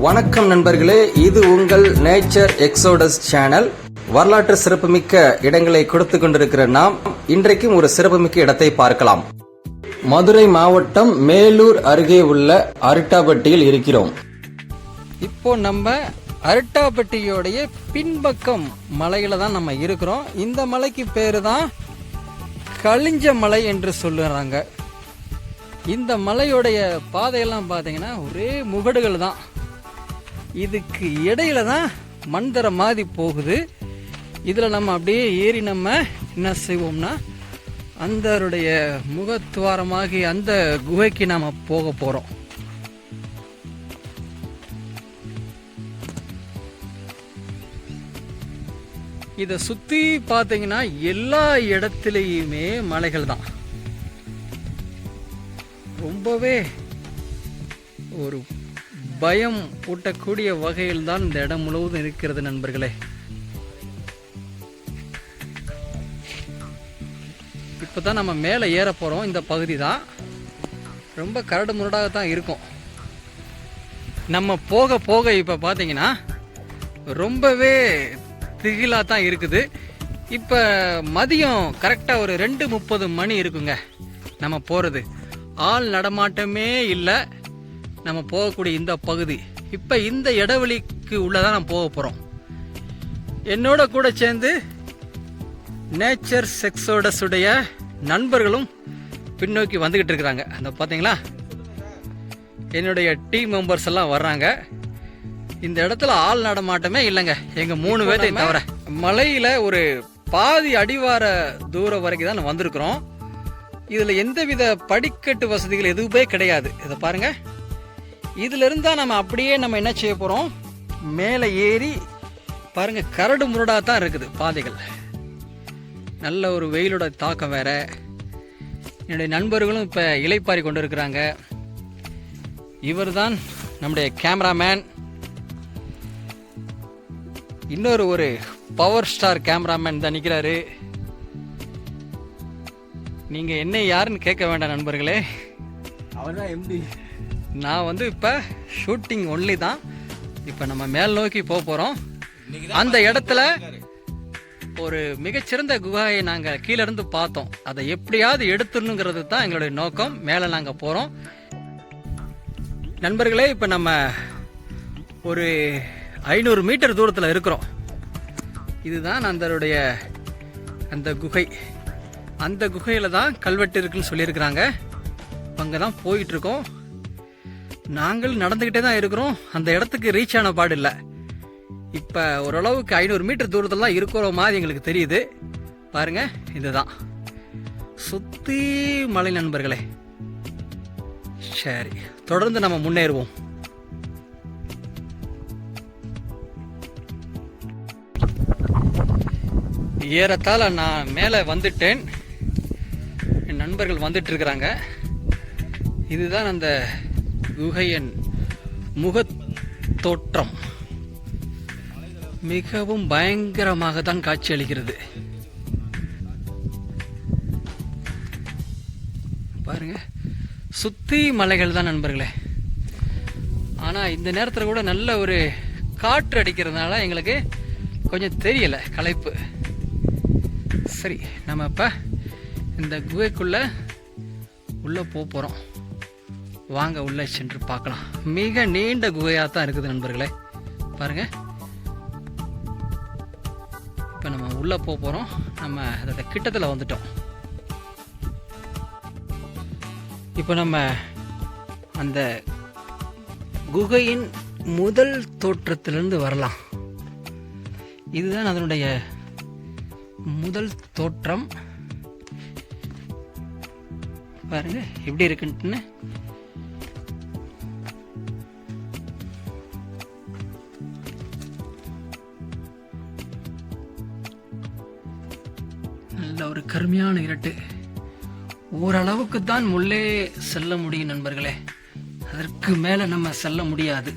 வணக்கம் நண்பர்களே, இது உங்கள் நேச்சர் எக்ஸோடஸ் சேனல். வரலாற்று சிறப்புமிக்க இடங்களை கொடுத்து கொண்டிருக்கிற நாம் இன்றைக்கும் ஒரு சிறப்புமிக்க இடத்தை பார்க்கலாம். மதுரை மாவட்டம் மேலூர் அருகே உள்ள அரிட்டாபட்டியில் இருக்கிறோம். இப்போ நம்ம அரிட்டாபட்டியோடைய பின்பக்கம் மலையில தான் நம்ம இருக்கிறோம். இந்த மலைக்கு பேரு தான் களிஞ்ச மலை என்று சொல்லுறாங்க. இந்த மலையோடைய பாதையெல்லாம் பார்த்தீங்கன்னா ஒரே முகடுகள் தான். இதுக்கு இடையில தான் மண்தர மாதிரி போகுது. இதில் நம்ம அப்படியே ஏறி நம்ம என்ன செய்வோம்னா அந்தருடைய முகத்துவாரமாகி அந்த குகைக்கு நாம் போக போகிறோம். இதை சுற்றி பார்த்தீங்கன்னா எல்லா இடத்துலையுமே மலைகள் தான். ரொம்பவே ஒரு பயம் ஊட்டக்கூடிய வகையில் தான் இந்த இடம் முழுவதும் இருக்கிறது நண்பர்களே. இப்போதான் நம்ம மேலே ஏற போகிறோம். இந்த பகுதி தான் ரொம்ப கரடு முரடாகத்தான் இருக்கும். நம்ம போக போக இப்போ பார்த்தீங்கன்னா ரொம்பவே திகிலாக தான் இருக்குது. இப்போ மதியம் கரெக்டாக ஒரு 2:30 மணி இருக்குங்க. நம்ம போகிறது ஆள் நடமாட்டமே இல்லை. நம்ம போகக்கூடிய இந்த பகுதி இப்போ இந்த இடைவெளிக்கு உள்ளதான் நம்ம போக போகிறோம். என்னோட கூட சேர்ந்து நேச்சர் எக்ஸோடஸ் உடைய நண்பர்களும் பின்னோக்கி வந்துக்கிட்டு இருக்கிறாங்க. அந்த பார்த்தீங்களா, என்னுடைய டீம் மெம்பர்ஸ் எல்லாம் வர்றாங்க. இந்த இடத்துல ஆள் நடமாட்டமே இல்லைங்க, எங்கள் 3 பேர்த்தையும் தவிர. மலையில் ஒரு பாதி அடிவார தூரம் வரைக்கும் தான் வந்திருக்கிறோம். இதில் எந்தவித படிக்கட்டு வசதிகள் எதுவுமே கிடையாது. இதை பாருங்க, இதுல இருந்தா நம்ம அப்படியே நம்ம என்ன செய்ய போறோம், மேலே ஏறி பாருங்க. கரடு முரடா தான் இருக்குது பாதைகள். நல்ல ஒரு வெயிலோட தாக்கம் வேற. என்னுடைய நண்பர்களும் இப்ப இளைப்பாரி கொண்டு இருக்கிறாங்க. இவர் தான் நம்முடைய கேமராமேன். இன்னொரு ஒரு பவர் ஸ்டார் கேமராமேன் தான் நிற்கிறாரு. நீங்க என்ன யாருன்னு கேட்க வேண்டாம் நண்பர்களே, அவர் தான் எம்டி. நான் இப்போ ஷூட்டிங் ஒன்லி தான். இப்போ நம்ம மேல் நோக்கி போக போகிறோம். அந்த இடத்துல ஒரு மிகச்சிறந்த குகையை நாங்கள் கீழே இருந்து பார்த்தோம். அதை எப்படியாவது எடுத்துடணுங்கிறது தான் எங்களுடைய நோக்கம். மேலே நாங்கள் போகிறோம் நண்பர்களே. இப்போ நம்ம ஒரு 500 மீட்டர் தூரத்தில் இருக்கிறோம். இதுதான் அந்த குகை. அந்த குகையில் தான் கல்வெட்டு இருக்குன்னு சொல்லியிருக்கிறாங்க. அங்கே தான் போயிட்டுருக்கோம். நாங்கள் நடந்துக்கிட்டே தான் இருக்கிறோம். அந்த இடத்துக்கு ரீச் ஆன பாடு இல்லை. இப்போ ஓரளவுக்கு 500 மீட்டர் தூரத்தில் தான் இருக்கிற மாதிரி எங்களுக்கு தெரியுது. பாருங்க, இதுதான் சுத்தி மலை நண்பர்களே. சரி, தொடர்ந்து நம்ம முன்னேறுவோம். ஏறத்தாழ நான் மேலே வந்துட்டேன். என் நண்பர்கள் வந்துட்டு இருக்கிறாங்க. இதுதான் அந்த குகையின் முக தோற்றம். மிகவும் பயங்கரமாக தான் காட்சி அளிக்கிறது. பாருங்க, சுத்தி மலைகள் தான் நண்பர்களே. ஆனா இந்த நேரத்தில் கூட நல்ல ஒரு காற்று அடிக்கிறதுனால எங்களுக்கு கொஞ்சம் தெரியல களைப்பு. சரி, நம்ம இப்ப இந்த குகைக்குள்ள உள்ள போறோம். வாங்க உள்ள சென்று பார்க்கலாம். மிக நீண்ட குகையாக தான் இருக்குது நண்பர்களே. பாருங்க, இப்போ நம்ம உள்ள போகிறோம். நம்ம அதோட கிட்டத்தில் வந்துட்டோம். இப்போ நம்ம அந்த குகையின் முதல் தோற்றத்திலிருந்து வரலாம். இதுதான் அதனுடைய முதல் தோற்றம். பாருங்க எப்படி இருக்குன்னு. நல்ல ஒரு கருமையான இருட்டு. ஓரளவுக்கு தான் உள்ளே செல்ல முடியும் நண்பர்களே. அதற்கு மேல நம்ம செல்ல முடியாது.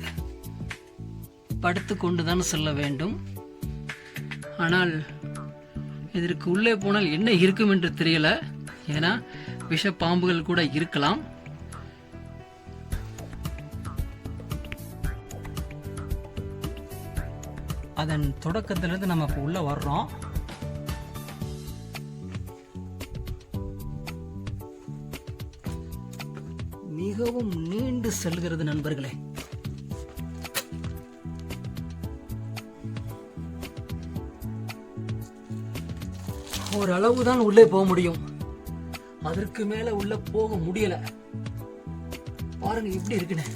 படுத்து கொண்டுதான் செல்ல வேண்டும். ஆனால் இதற்கு உள்ளே போனால் என்ன இருக்கும் என்று தெரியல. ஏன்னா விஷ பாம்புகள் கூட இருக்கலாம். அதன் தொடக்கத்திலிருந்து நம்ம இப்போ உள்ள வர்றோம். மிகவும் நீண்டு செல்கிறது நண்பர்களே. ஓரளவுதான் உள்ளே போக முடியும், அதற்கு மேல உள்ள போக முடியல. பாருங்க எப்படி இருக்குன்னு.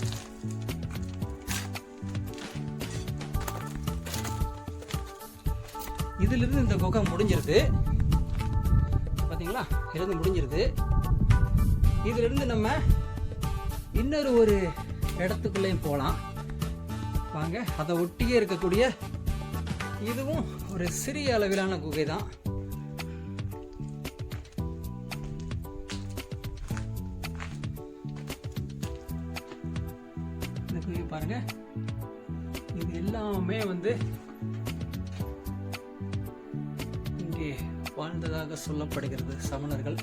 இதுல இருந்து இந்த குகை முடிஞ்சிருது பாத்தீங்களா, இருந்து முடிஞ்சிருது. இதுல இருந்து நம்ம இன்னொரு ஒரு இடத்துக்குள்ளேயும் போகலாம் வாங்க. அதை ஒட்டியே இருக்கக்கூடிய இதுவும் ஒரு சிறிய அளவிலான குகை தான். இந்த குகை பாருங்க, இது எல்லாமே வந்து இங்கே வாழ்ந்ததாக சொல்லப்படுகிறது சமணர்கள்.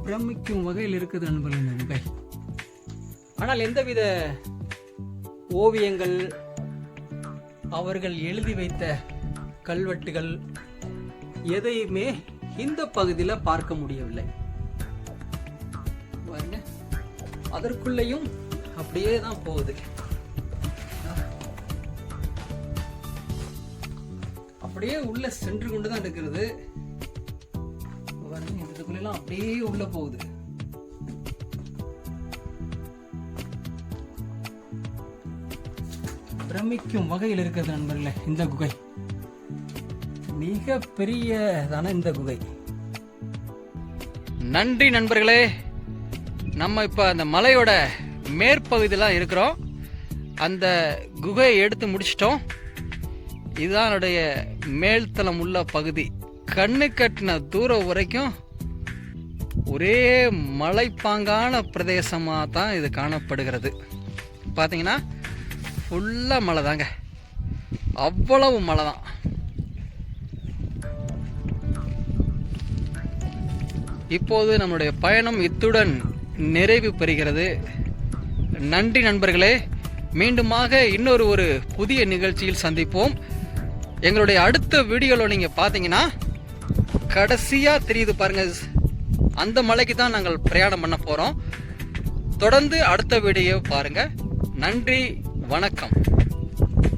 பிரமிக்கும் வகையில் இருக்குது நண்பர்கள் இந்த குகை. ஆனால் எந்தவித ஓவியங்கள், அவர்கள் எழுதி வைத்த கல்வெட்டுகள் எதையுமே இந்த பகுதியில் பார்க்க முடியவில்லை. அதற்குள்ளேயும் அப்படியே தான் போகுது. அப்படியே உள்ள சென்று கொண்டு தான் இருக்கிறது. இதுக்குள்ளெல்லாம் அப்படியே உள்ள போகுது. பிரமிக்கும் வகையில் இருக்கிறது நண்பர்களே இந்த குகை. மிக பெரியதான இந்த குகை. நன்றி நண்பர்களே. நம்ம இப்ப அந்த மலையோட மேற்பகுதியெல்லாம் இருக்கிறோம். அந்த குகையை எடுத்து முடிச்சிட்டோம். இதுதான் என்னுடைய மேல்தளம் உள்ள பகுதி. கண்ணு கட்டின தூரம் வரைக்கும் ஒரே மலைப்பாங்கான பிரதேசமாக தான் இது காணப்படுகிறது. பார்த்தீங்கன்னா ஃபுல்லாக மலை தாங்க, அவ்வளவு மலை தான். இப்போது நம்மளுடைய பயணம் இத்துடன் நிறைவு பெறுகிறது. நன்றி நண்பர்களே. மீண்டுமாக இன்னொரு ஒரு புதிய நிகழ்ச்சியில் சந்திப்போம். எங்களுடைய அடுத்த வீடியோவில் நீங்கள் பார்த்தீங்கன்னா கடைசியாக தெரியுது பாருங்க, அந்த மலைக்கு தான் நாங்கள் பிரயாணம் பண்ண போகிறோம். தொடர்ந்து அடுத்த வீடியோ பாருங்கள். நன்றி, வணக்கம்.